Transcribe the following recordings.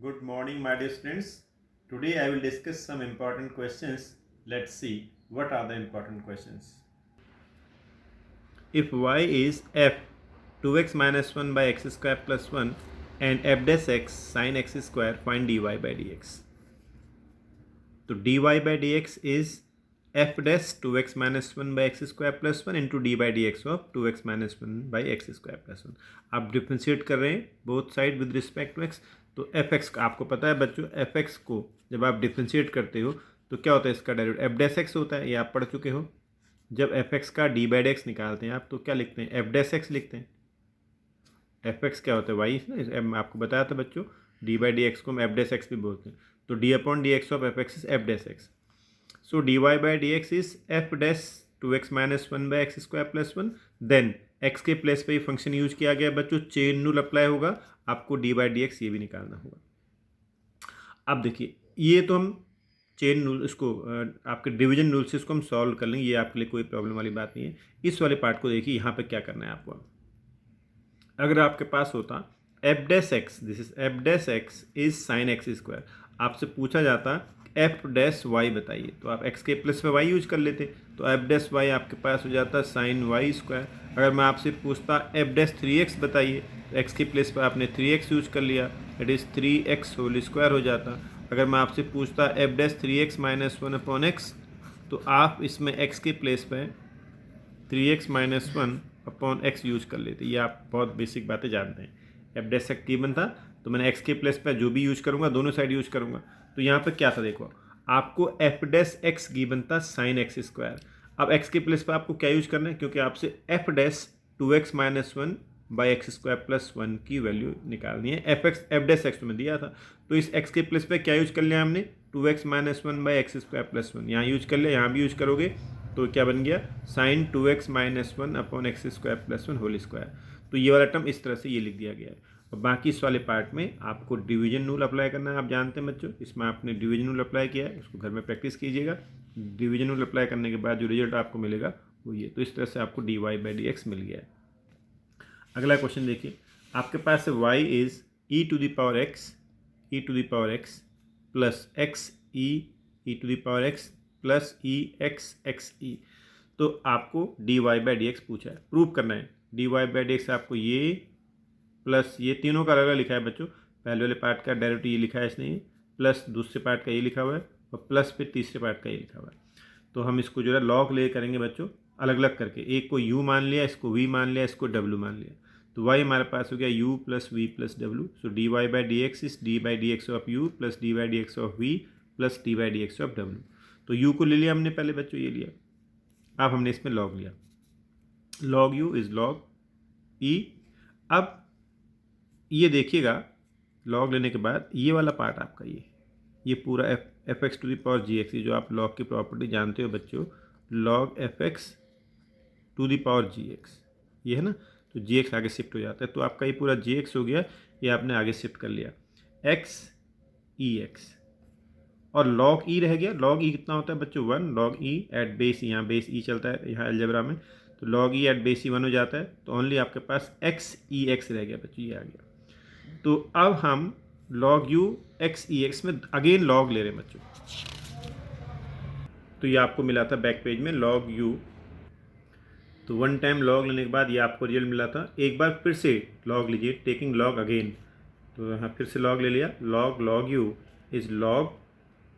Good morning, my dear students. Today I will discuss some important questions. Let's see what are the important questions. If y is f 2x minus 1 by x square plus 1 and f dash x sin x square, find dy by dx. So dy by dx is f dash 2x minus 1 by x square plus 1 into d by dx of 2x minus 1 by x square plus 1. आप differentiate कर रहे हैं both side with respect to x. तो f x आपको पता है बच्चों, F x को जब आप डिफ्रेंशिएट करते हो तो क्या होता है, इसका डेरिवेटिव एफ डैश एक्स होता है, ये आप पढ़ चुके हो. जब एफ एक्स का डी बाई एक्स निकालते हैं आप तो क्या लिखते हैं, एफ डैश एक्स लिखते हैं. एफ एक्स क्या होता है, वाई ना, मैं आपको बताया था बच्चों, डी बाई डी एक्स को हम एफ डैश एक्स भी बोलते हैं. तो d upon d x of f x is f dash x. So d y by d x is f dash 2x minus 1 by x square plus 1. Then x के place पे function use किया गया बच्चों, chain rule apply होगा, आपको D by d x ये भी निकालना होगा. अब देखिए, ये तो हम चेन रूल, इसको आपके डिवीजन रूल से इसको हम सॉल्व कर लेंगे, ये आपके लिए कोई प्रॉब्लम वाली बात नहीं है. इस वाले पार्ट को देखिए, यहाँ पे क्या करना है आपको. अगर आपके पास होता F dash x, this is f dash x is sine x square, आपसे पूछा जाता एफ डैश वाई बताइए, तो आप एक्स के प्लस पे वाई यूज कर लेते, तो एफ डैश वाई आपके पास हो जाता साइन वाई स्क्वायर. अगर मैं आपसे पूछता एफ डैश 3x बताइए, तो एक्स के प्लेस पर आपने 3x यूज कर लिया, it is 3x whole square हो जाता. अगर मैं आपसे पूछता F dash 3x minus 1 upon x, तो आप इसमें x के प्लेस पर 3x minus 1 upon x use कर लेते. ये आप बहुत बेसिक बातें जानते हैं. एफ डैश एक्स गिवन था तो मैंने एक्स के प्लेस पर जो भी यूज करूँगा दोनों साइड यूज करूँगा. तो यहाँ पे क्या था, देखो आपको एफ डैश एक्स गिवन था साइन एक्स स्क्वायर. अब एक्स के प्लेस पर आपको क्या यूज करना है, क्योंकि आपसे F dash 2x minus 1 by x square plus 1 की वैल्यू निकालनी है. एफ डैश एक्स तुम्हें दिया था, तो इस एक्स के प्लेस पे क्या यूज कर लिया हमने, 2x minus 1 by x square plus 1 यहाँ यूज कर लिया, यहाँ भी यूज करोगे तो क्या बन गया, sine 2x minus 1 upon x square plus 1 whole square. तो ये वाला टर्म इस तरह से ये लिख दिया गया है. और बाकी इस वाले पार्ट में आपको डिवीजन रूल अप्लाई करना है. आप जानते हैं बच्चों, इसमें आपने डिवीजन रूल अप्लाई किया है, उसको घर में प्रैक्टिस कीजिएगा. डिवीजन रूल अप्लाई करने के बाद जो रिजल्ट आपको मिलेगा वो ये. तो इस तरह से आपको d y by d x मिल गया है. अगला क्वेश्चन देखिए, आपके पास है y is e to the power x plus x e to the power x plus e x x e. तो आपको d y by d x पूछा है, प्रूव करना है. D y by d x आपको ये प्लस ये तीनों का अलग अलग लिखा है बच्चों. पहले वाले पार्ट का डायरेक्ट ये लिखा है इसने, प्लस दूसरे पार्ट का ये लिखा हुआ है और प्लस फिर तीसरे पार्ट का ये लिखा हुआ है. तो हम इसको जो है लॉग ले करेंगे बच्चों, अलग अलग करके. एक को u मान लिया, इसको v मान लिया, इसको w मान लिया. तो y हमारे पास हो गया u plus v plus w. So d y by d x is d by d x of u plus d by d x of v plus d by d x of w. तो u को ले लिया हमने पहले बच्चों, ये लिया. अब हमने इसमें लॉग लिया, log u is log e. अब ये देखिएगा, लॉग लेने के बाद ये वाला पार्ट आपका ये पूरा f x to the power g x, ये जो आप लॉग की प्रॉपर्टी जानते हो बच्चों, log f x to the power g x, ये है ना. तो जी एक्स आगे शिफ्ट हो जाता है, तो आपका ये पूरा जी एक्स हो गया, ये आपने आगे शिफ्ट कर लिया, एक्स ई एक्स. और लॉग ई रह गया. लॉग ई कितना होता है बच्चों, 1. लॉग ई एट बेस, यहाँ बेस ई चलता है यहाँ अलजेब्रा में, तो लॉग ई एट बेस ई 1 हो जाता है. तो ओनली आपके पास एक्स ई एक्स रह गया बच्चों, ये आ गया. तो अब हम log u x e x में अगेन लॉग ले रहे हैं बच्चों. तो ये आपको मिला था बैक पेज में log u. तो वन टाइम लॉग लेने के बाद ये आपको रिजल्ट मिला था. एक बार फिर से लॉग लीजिए, टेकिंग लॉग अगेन. तो यहाँ फिर से लॉग ले लिया, log u is log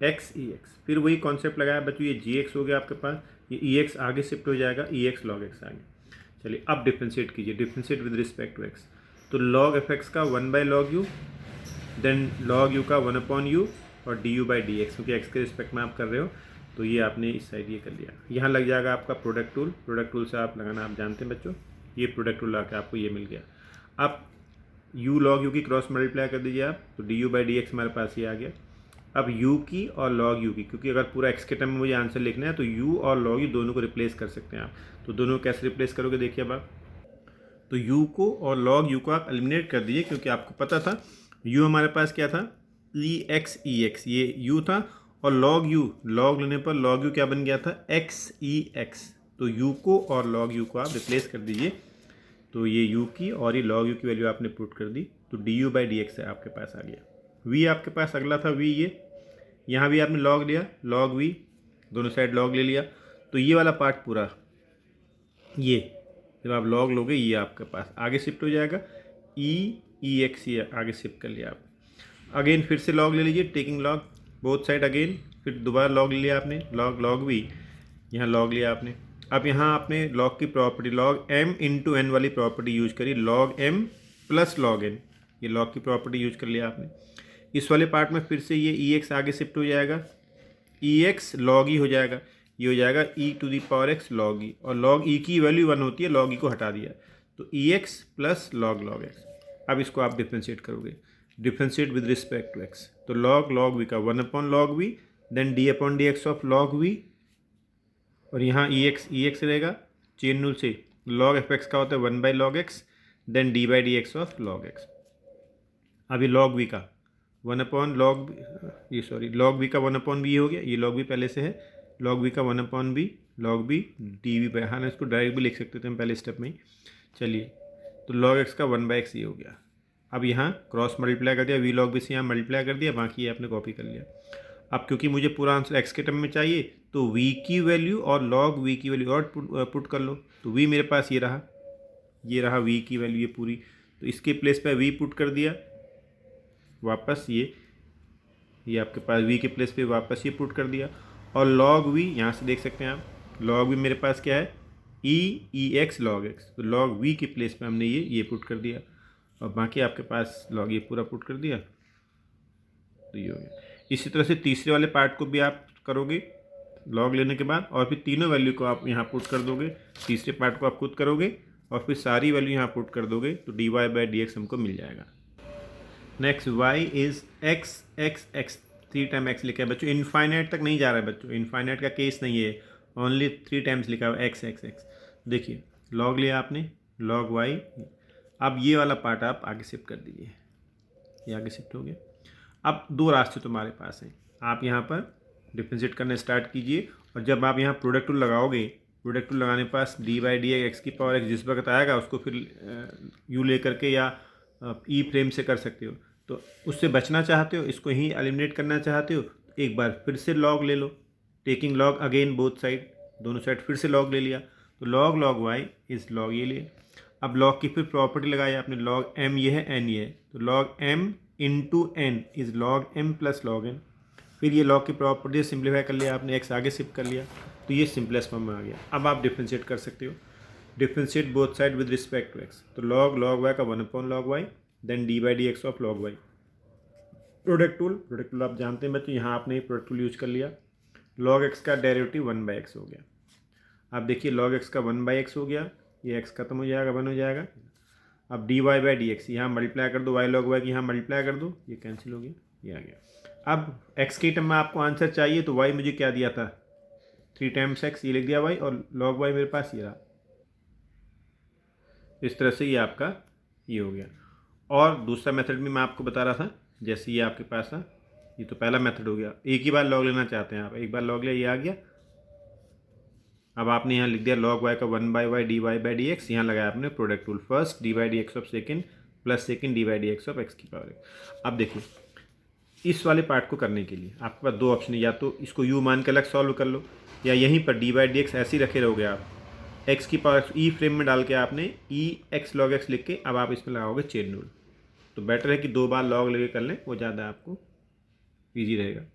x e x. फिर वही कॉन्सेप्ट लगाया बच्चों, ये जी एक्स हो गया आपके पास, ये ई एक्स आगे शिफ्ट हो जाएगा, ई एक्स लॉग एक्स आगे. चलिए अब डिफ्रेंशिएट कीजिए, differentiate with respect to x. तो log एफ एक्स का 1 by log u, then log u का 1 अपॉन यू और d u by d x, क्योंकि एक्स के रिस्पेक्ट में आप कर रहे हो. तो ये आपने इस साइड ये कर लिया. यहाँ लग जाएगा आपका प्रोडक्ट टूल. प्रोडक्ट टूल से आप लगाना आप जानते हैं बच्चों, ये प्रोडक्ट टूल लगा के आपको ये मिल गया. अब u log u की क्रॉस मल्टीप्लाई कर दीजिए आप, तो D u by d x हमारे पास ये आ गया. अब u की और log u की, क्योंकि अगर पूरा x के टर्म में मुझे आंसर लिखना है तो u और log u दोनों को रिप्लेस कर सकते हैं आप. तो दोनों को कैसे रिप्लेस करोगे देखिए अब आप. तो u को और log u को आप एलिमिनेट कर दीजिए, क्योंकि आपको पता था u हमारे पास क्या था, ई एक्स, ये u था, और log u, log लेने पर log u क्या बन गया था, x e x. तो u को और log u को आप रिप्लेस कर दीजिए. तो ये u की और ये log u की वैल्यू आपने पुट कर दी, तो D u by d x आपके पास आ गया. v आपके पास अगला था v, ये यहाँ भी आपने log लिया, log v, दोनों साइड log ले लिया, तो ये वाला पार्ट पूरा, ये जब आप log लोगे ये आपके पास आगे शिफ्ट हो जाएगा, ex ये आगे शिफ्ट कर लिया आप। अगेन फिर से log ले लीजिए, taking log both side again, फिर दोबारा log ले लिया आपने, log v, यहाँ log लिया आपने। अब यहाँ आपने log की property log m into n वाली प्रॉपर्टी यूज करी, log m plus log n, ये log की प्रॉपर्टी यूज कर लिया आपने। इस वाले पार्ट में फिर से ये ex आगे शिफ्ट हो जाएगा, ex log e हो जाएगा, ये हो जाएगा e to the power x log e, और log e की वैल्यू 1 होती है, log e को हटा दिया तो ex प्लस log x। अब इसको आप डिफ्रेंशिएट करोगे, differentiate with respect to x, तो log v का 1/log v, then d upon d x of log v, और यहाँ ex रहेगा, चेन रूल से log fx का होता है 1/log x, then d/dx of log x। अभी log v का 1/log log v का 1/b हो गया, ये log v पहले से है, log v का 1/b log b dv पे, हाँ इसको डायरेक्ट भी लिख सकते थे हम पहले स्टेप में ही। चलिए तो log x का 1/x ये हो गया। अब यहाँ क्रॉस मल्टीप्लाई कर दिया, v log b से यहाँ मल्टीप्लाई कर दिया, बाकी ये आपने कॉपी कर लिया। अब क्योंकि मुझे पूरा आंसर x के टर्म में चाहिए तो v की वैल्यू और log v की वैल्यू और पुट कर लो, तो v मेरे पास ये रहा v की वैल्यू ये पूरी, तो इसके प्लेस पे v पुट कर दिया, वापस ये आपके पास v के प्लेस पे वापस ये पुट कर दिया, और log v यहाँ से देख सकते हैं आप, log v मेरे पास क्या है ex log x, तो log v के प्लेस पे हमने ये पुट कर दिया, और बाकी आपके पास log ये पूरा पुट कर दिया, तो ये हो गया। इसी तरह से तीसरे वाले पार्ट को भी आप करोगे log लेने के बाद, और फिर तीनों वैल्यू को आप यहाँ पुट कर दोगे, तीसरे पार्ट को आप खुद करोगे और फिर सारी वैल्यू यहाँ पुट कर दोगे, तो dy/dx हमको मिल जाएगा। Next y is x 3 time x लिखा है बच्चों, इनफाइनाइट तक नहीं जा रहा है बच्चों, इनफाइनाइट का केस नहीं है, ओनली 3 टाइम्स लिखा हुआ x। देखिए log लिया आपने log y, अब ये वाला पार्ट आप आगे शिफ्ट कर दीजिए, ये आगे शिफ्ट हो गया। अब दो रास्ते तुम्हारे पास हैं, आप यहाँ पर डिफ्रेंशिएट करना स्टार्ट कीजिए, और जब आप यहाँ प्रोडक्ट टूल लगाओगे, प्रोडक्ट टूल लगाने के पास d/dx की पावर x जिस वक्त आएगा उसको फिर u ले करके या ई फ्रेम से कर सकते हो, तो उससे बचना चाहते हो, इसको ही एलिमिनेट करना चाहते हो, तो एक बार फिर से log ले लो, taking log again both side, दोनों साइड फिर से log ले लिया, तो log y इज़ log ये लिए। अब log की फिर प्रॉपर्टी लगाई आपने, log m ये है, n ये है, तो log m into n is log m plus log n, फिर ये log की प्रॉपर्टी सिंप्लीफाई कर लिया आपने, x आगे शिफ्ट कर लिया, तो ये सिंपलेस्ट फॉर्म में आ गया। अब आप डिफ्रेंशिएट कर सकते हो, differentiate both side with respect to x, तो log y का 1/log y, then d/dx of log y। Product rule आप जानते हैं बच्चों, यहाँ आपने प्रोडक्ट टूल यूज कर लिया, log x का डेरिवेटिव 1/x हो गया। आप देखिए log x का 1/x हो गया, ये x खत्म हो जाएगा, 1 हो जाएगा। अब dy/dx यहाँ मल्टीप्लाई कर दो, y log y की यहाँ मल्टीप्लाई कर दो, ये कैंसिल हो गया, ये आ गया। अब x के टर्म में आपको आंसर चाहिए, तो y मुझे क्या दिया था 3 टाइम्स x, ये लिख दिया y, और log y मेरे पास ये रहा, इस तरह से ये आपका ये हो गया। और दूसरा मेथड भी मैं आपको बता रहा था, जैसे ये आपके पास था, ये तो पहला मेथड हो गया, एक ही बार log लेना चाहते हैं आप, एक बार log लिया, ये आ गया। अब आपने यहाँ लिख दिया log y का 1/y dy/dx, यहाँ लगाया आपने product tool, first d/dx of second plus second d/dx of x की पावर x। अब देखिए इस वाले पार्ट को करने के लिए आपके पास दो ऑप्शन है, या तो इसको u मान के अलग सॉल्व कर लो, या यहीं पर d/dx ऐसे ही रखे रहोगे आप, x की पावर ई फ्रेम में डाल के आपने ex log x लिख के अब आप इसमें लगाओगे चेन रूल, तो बेटर है कि 2 बार log लेके कर लें, वो ज़्यादा आपको ईजी रहेगा।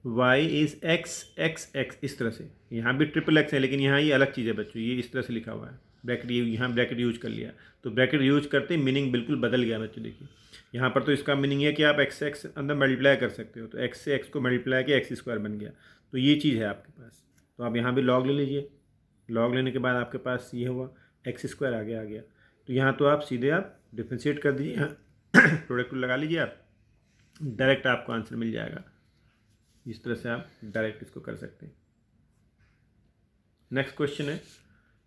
y इज़ x इस तरह से, यहाँ भी ट्रिपल x है लेकिन यहाँ ये अलग चीज़ है बच्चों, ये इस तरह से लिखा हुआ है, ब्रैकेट यहाँ ब्रैकेट यूज कर लिया, तो ब्रैकेट यूज करते मीनिंग बिल्कुल बदल गया बच्चों। देखिए यहाँ पर तो इसका मीनिंग है कि आप x अंदर मल्टीप्लाई कर सकते हो, तो x से x को मल्टीप्लाई किया, x² बन गया, तो ये चीज़ है आपके पास। तो आप यहाँ भी log ले लीजिए, log लेने के बाद आपके पास ये हुआ x² आगे आ गया, तो यहाँ तो आप सीधे आप डिफ्रेंशिएट कर दीजिए, प्रोडक्ट लगा लीजिए, आप डायरेक्ट आपको आंसर मिल जाएगा। इस तरह से आप डायरेक्ट इसको कर सकते हैं। नेक्स्ट क्वेश्चन है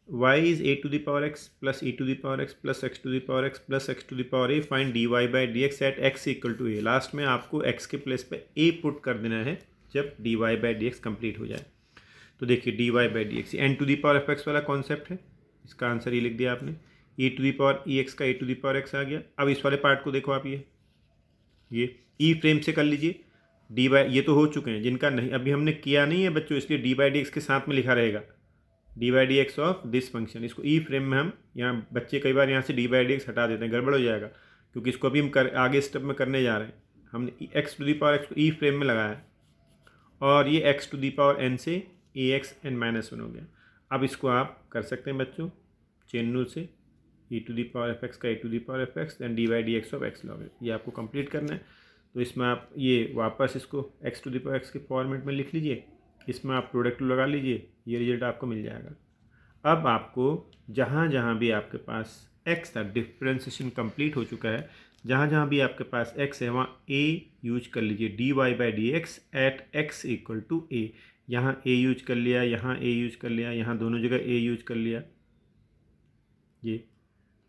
y is a to the power x plus e to the power x plus x to the power x plus x to the power a, find dy/dx at x equal to a। Last में आपको x के place पे a put कर देना है जब dy/dx complete हो जाए। तो देखिए dy/dx n to the power fx वाला कॉन्सेप्ट है, इसका आंसर ये लिख दिया आपने, e to the power ex का a to the power x आ गया। अब इस वाले पार्ट को देखो आप, ये ई फ्रेम से कर लीजिए। डी बाई, ये तो हो चुके हैं, जिनका नहीं अभी हमने किया नहीं है बच्चों, इसलिए डी बाई डी एक्स के साथ में लिखा रहेगा D by d x of this function. इसको ई फ्रेम में हम यहाँ बच्चे कई बार यहाँ से डी बाई डी एक्स हटा देते हैं, गड़बड़ हो जाएगा, क्योंकि इसको अभी हम आगे स्टेप में करने जा रहे हैं। हमने x to the power x को ई फ्रेम में लगाया है, और ये x to the power n से a x n minus one हो गया। अब इसको आप कर सकते हैं बच्चों चेन रूल से, e to the power f x का a to the power f x then d by d x of x log x, ये आपको कंप्लीट करना है। तो इसमें आप ये वापस इसको x to the power x के फॉर्मेट में लिख लीजिए, इसमें आप प्रोडक्ट लगा लीजिए, ये रिजल्ट आपको मिल जाएगा। अब आपको जहाँ जहाँ भी आपके पास x था, डिफ्रेंसिएशन कंप्लीट हो चुका है, जहाँ जहाँ भी आपके पास x है वहाँ a यूज कर लीजिए, d y by d x at x equal to a. यहाँ a यूज कर लिया, यहाँ a यूज कर लिया, यहाँ दोनों जगह a यूज कर लिया, ये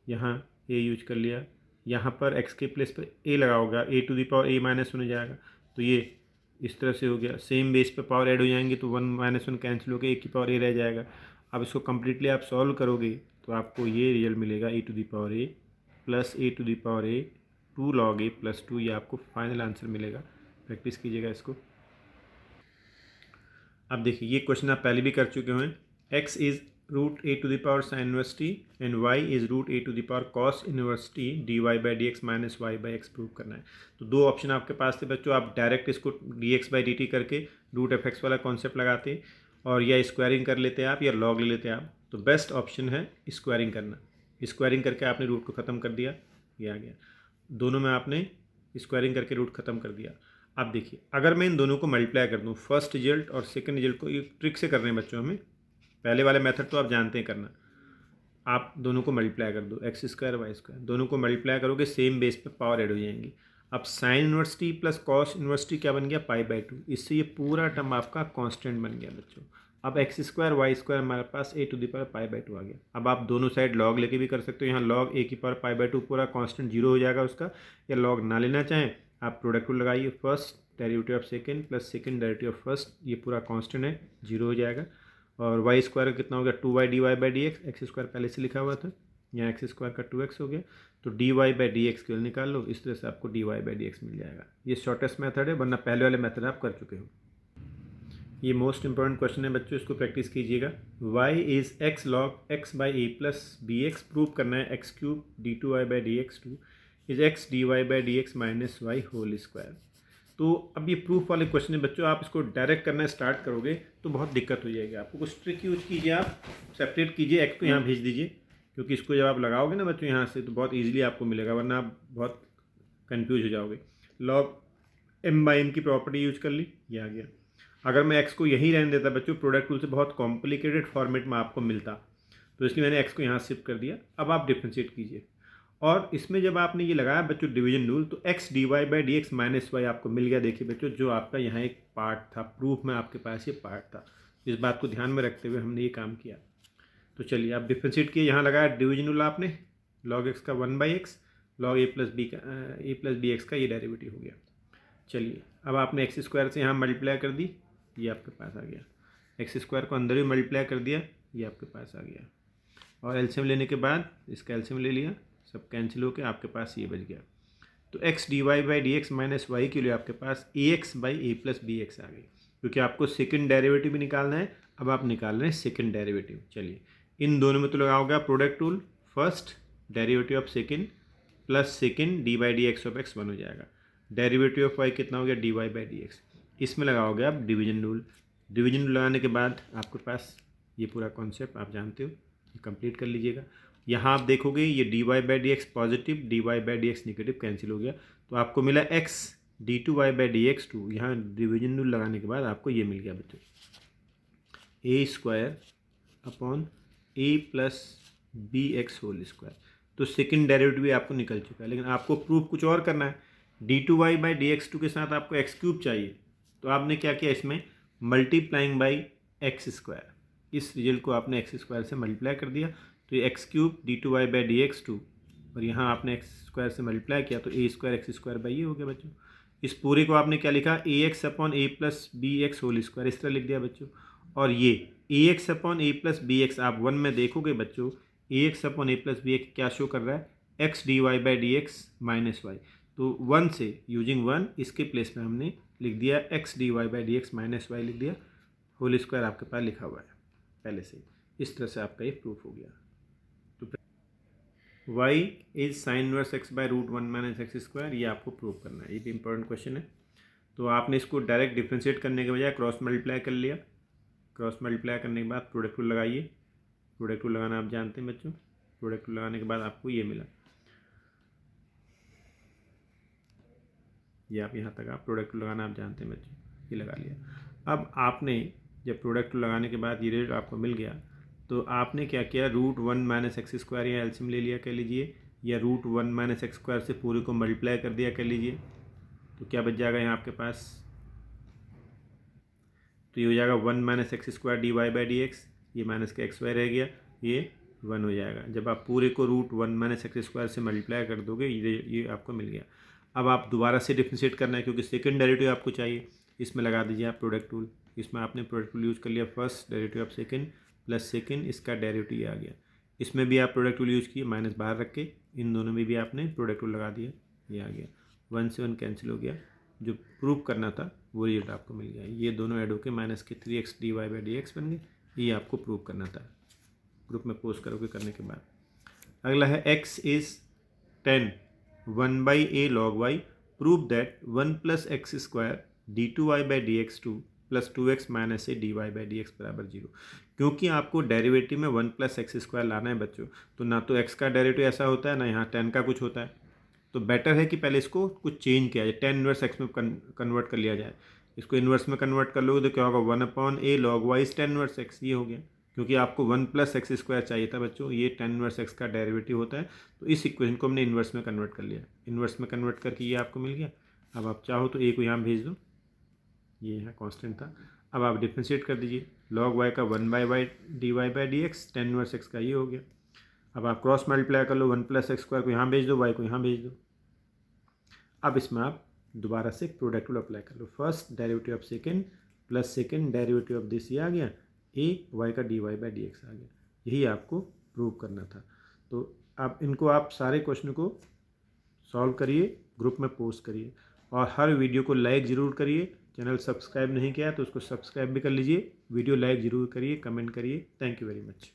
यहाँ a यूज कर लिया, यहाँ पर x के प्लेस पर a लगा होगा, a to the power a minus one हो जाएगा। तो ये इस तरह से हो गया, सेम बेस पे पावर ऐड हो जाएंगे तो वन माइनस वन कैंसिल होकर a की पावर a रह जाएगा। अब इसको कम्प्लीटली आप सॉल्व करोगे तो आपको ये रिजल्ट मिलेगा a to the power a plus a to the power a to log a plus two, ये आपको फाइनल आंसर मिलेगा। प्रैक्टिस कीजिएगा इसको। अब देखिए ये क्वेश्चन आप पहले भी कर चुके हैं। X is root a to the power sine inverse t and y is root a to the power cos inverse t d y by d x minus y by x prove करना है। तो दो option आपके पास थे बच्चों, आप direct इसको D x by D T करके रूट एफ एक्स वाला कॉन्सेप्ट लगाते, और या स्क्वायरिंग कर लेते हैं आप, या लॉग ले लेते हैं आप। तो बेस्ट ऑप्शन है स्क्वायरिंग करना। स्क्वायरिंग करके आपने रूट को ख़त्म कर दिया, ये आ गया। दोनों में आपने स्क्वायरिंग करके रूट ख़त्म कर दिया। अब देखिए अगर मैं इन दोनों को मल्टीप्लाई कर दूँ, फर्स्ट रिजल्ट और सेकंड रिजल्ट को, ये ट्रिक से कर रहे हैं बच्चों हमें, पहले वाले मेथड तो आप जानते हैं करना। आप दोनों को मल्टीप्लाई कर दो, एक्स स्क्वायर वाई स्क्वायर, दोनों को मल्टीप्लाई करोगे सेम बेस पे पावर ऐड हो जाएंगी। अब sign inverse T plus cos inverse T क्या बन गया, पाई बाई टू। इससे ये पूरा टर्म आपका कांस्टेंट बन गया बच्चों। अब एक्स स्क्वायर वाई स्क्वायर हमारे पास a to the power pi by two आ गया। अब आप दोनों साइड लॉग लेके भी कर सकते हो, यहाँ लॉग ए की पावर पाई बाई टू पूरा कांस्टेंट जीरो हो जाएगा उसका, या लॉग ना लेना चाहें आप प्रोडक्ट को लगाइए, first derivative of second plus second derivative of first, ये पूरा कांस्टेंट है, जीरो हो जाएगा। और वाई स्क्वायर का कितना हो गया, two y d y by d x, x square पहले से लिखा हुआ था, यहाँ एक्स स्क्वायर का टू एक्स हो गया, तो d y by d x के लिए निकाल लो, इस तरह से आपको d y by d x मिल जाएगा। ये शॉर्टेस्ट मेथड है, वरना पहले वाले मेथड आप कर चुके हो। ये मोस्ट इंपॉर्टेंट क्वेश्चन है बच्चों, इसको प्रैक्टिस कीजिएगा। y is x log x by a plus b x, prove करना है x cube d two y by d x two is x d y by d x minus y whole square. तो अब ये proof वाले question है बच्चों, आप इसको डायरेक्ट करना स्टार्ट करोगे तो बहुत दिक्कत हो जाएगी आपको। कुछ ट्रिक यूज कीजिए, आप सेपरेट कीजिए, एक्स को यहाँ भेज दीजिए, क्योंकि इसको जब आप लगाओगे ना बच्चों यहाँ से तो बहुत ईजिली आपको मिलेगा, वरना आप बहुत कन्फ्यूज हो जाओगे। लॉग एम बाई एम की प्रॉपर्टी यूज कर ली, ये आ गया। अगर मैं एक्स को यहीं रहने देता बच्चों, प्रोडक्ट रूल से बहुत कॉम्प्लिकेटेड फॉर्मेट में आपको मिलता, तो इसलिए मैंने एक्स को यहाँ शिफ्ट कर दिया। अब आप डिफ्रेंशिएट कीजिए, और इसमें जब आपने ये लगाया बच्चों डिवीजन रूल, तो x d y by d x minus y आपको मिल गया। देखिए बच्चों, जो आपका यहाँ एक पार्ट था, प्रूफ में आपके पास ये पार्ट था, इस बात को ध्यान में रखते हुए हमने ये काम किया। तो चलिए आप डिफ्रेंशिएट किए, यहाँ लगाया डिवीजन रूल आपने, लॉग एक्स का one by x, log a plus b x का ये डेरिवेटिव हो गया। चलिए अब आपने एक्स स्क्वायर से यहाँ मल्टीप्लाई कर दी, ये आपके पास आ गया। एक्स स्क्वायर को अंदर भी मल्टीप्लाई कर दिया, ये आपके पास आ गया। और एलसीएम लेने के बाद इसका एलसीएम ले लिया, सब कैंसिल होकर आपके पास ये बच गया। तो x d y by d x minus y के लिए आपके पास a x by a plus b x आ गई, क्योंकि आपको सेकंड डेरिवेटिव भी निकालना है। अब आप निकाल रहे हैं सेकंड डेरिवेटिव। चलिए इन दोनों में तो लगाओगे product rule, first derivative of second plus second d by d x of x one हो जाएगा। डेरिवेटिव ऑफ वाई कितना हो गया, d y by d x. इसमें लगाओगे आप डिवीजन रूल। डिवीजन रूल लगाने के बाद आपके पास ये पूरा कॉन्सेप्ट आप जानते हो, ये कंप्लीट कर लीजिएगा। यहाँ आप देखोगे ये d y by d x positive, d y by d x negative cancel हो गया, तो आपको मिला x d two y by d x two. यहाँ डिवीजन रूल लगाने के बाद आपको ये मिल गया बच्चों, a square upon a plus b x whole square. तो सेकंड डेरिवेटिव भी आपको निकल चुका है, लेकिन आपको प्रूफ कुछ और करना है। D two y by d x two के साथ आपको एक्स क्यूब चाहिए, तो आपने क्या किया, इसमें मल्टीप्लाइंग बाई एक्स स्क्वायर, इस रिजल्ट को आपने एक्स स्क्वायर से मल्टीप्लाई कर दिया, तो ये x cube d two y by d x two, और यहाँ आपने एक्स स्क्वायर से मल्टीप्लाई किया तो a square x square by ये हो गया बच्चों। इस पूरे को आपने क्या लिखा, a x upon a plus b x whole square, इस तरह लिख दिया बच्चों। और ये a x upon a plus b x आप वन में देखोगे बच्चों, a x upon a plus b x क्या शो कर रहा है, x d y by d x minus y. तो 1 से यूजिंग 1 इसके प्लेस में हमने लिख दिया x dy/dx माइनस वाई लिख दिया, होल स्क्वायर आपके पास लिखा हुआ है पहले से। इस तरह से आपका ये प्रूफ हो गया। तो y is sine inverse x by root 1 minus x square, ये आपको प्रूव करना है, ये भी इंपॉर्टेंट क्वेश्चन है। तो आपने इसको डायरेक्ट डिफ्रेंशिएट करने के बजाय क्रॉस मल्टीप्लाई कर लिया। क्रॉस मल्टीप्लाई करने के बाद प्रोडक्ट रूल लगाइए। प्रोडक्ट रूल लगाना आप जानते हैं बच्चों। प्रोडक्ट रूल लगाने के बाद आपको ये मिला, ये आप यहाँ तक आप प्रोडक्ट रूल लगाना आप जानते हैं बच्चों, ये लगा लिया। अब आपने जब प्रोडक्ट रूल लगाने के बाद ये रेट आपको मिल गया, तो आपने क्या किया, रूट 1 माइनस एक्स स्क्वायर या एलसीएम ले लिया कह लीजिए, या रूट 1 माइनस एक्स स्क्वायर से पूरे को मल्टीप्लाई कर दिया कह लीजिए। तो क्या बच जाएगा यहाँ आपके पास, तो ये हो जाएगा 1 माइनस एक्स स्क्वायर dy/dx, ये माइनस का एक्स वाई रह गया, ये 1 हो जाएगा। जब आप पूरे को रूट 1 माइनस एक्स स्क्वायर से मल्टीप्लाई कर दोगे, ये आपको मिल गया। अब आप दोबारा से डिफ्रेंशिएट करना है क्योंकि सेकंड डेरिवेटिव आपको चाहिए, इसमें लगा दीजिए आप प्रोडक्ट रूल। इसमें आपने प्रोडक्ट रूल यूज़ कर लिया, first derivative of second plus second, इसका डेरिवेटिव ये आ गया। इसमें भी आप प्रोडक्ट रूल यूज़ किए, माइनस बाहर रख के इन दोनों में भी आपने प्रोडक्ट रूल लगा दिया, ये आ गया। 1 से 1 कैंसिल हो गया, जो प्रूव करना था वो रिजल्ट आपको मिल गया। ये दोनों ऐड होकर माइनस के 3x dy/dx बन गए, ये आपको प्रूव करना था। ग्रुप में पोस्ट करोगे करने के बाद। अगला है x is 10 1/a log y, prove that 1 plus x square d2y/dx2 plus 2x minus a dy/dx बराबर 0। क्योंकि आपको डेरिवेटिव में 1 प्लस एक्स स्क्वायर लाना है बच्चों, तो ना तो x का डेरिवेटिव ऐसा होता है, ना यहाँ 10 का कुछ होता है। तो बेटर है कि पहले इसको कुछ चेंज किया जाए, 10 इनवर्स एक्स में कन्वर्ट कर लिया जाए। इसको इन्वर्स में कन्वर्ट कर लोगे तो क्या होगा, 1/a log y is 10 inverse x, ये हो गया। क्योंकि आपको 1 प्लस एक्स स्क्वायर चाहिए था बच्चों, ये 10 इनवर्स एक्स का डेरिवेटिव होता है। तो इस इक्वेशन को हमने इन्वर्स में कन्वर्ट कर लिया, इन्वर्स में कन्वर्ट करके ये आपको मिल गया। अब आप चाहो तो ए को यहाँ भेज दो, ये यहाँ कॉन्स्टेंट था। अब आप डिफ्रेंशिएट कर दीजिए, log y का 1/y dy/dx 10 इनवर्स एक्स का ये हो गया। अब आप क्रॉस मल्टीप्लाई कर लो, 1 प्लस एक्स स्क्वायर को यहाँ भेज दो, y को यहाँ भेज दो। अब इसमें आप दोबारा से प्रोडक्ट रूल अप्लाई कर लो, first derivative of second plus second derivative of this, ये आ गया, ए वाई का dy/dx आ गया। यही आपको प्रूव करना था। तो अब इनको आप सारे क्वेश्चन को सॉल्व करिए, ग्रुप में पोस्ट करिए, और हर वीडियो को लाइक ज़रूर करिए। चैनल सब्सक्राइब नहीं किया है तो उसको सब्सक्राइब भी कर लीजिए, वीडियो लाइक ज़रूर करिए, कमेंट करिए। Thank you very much.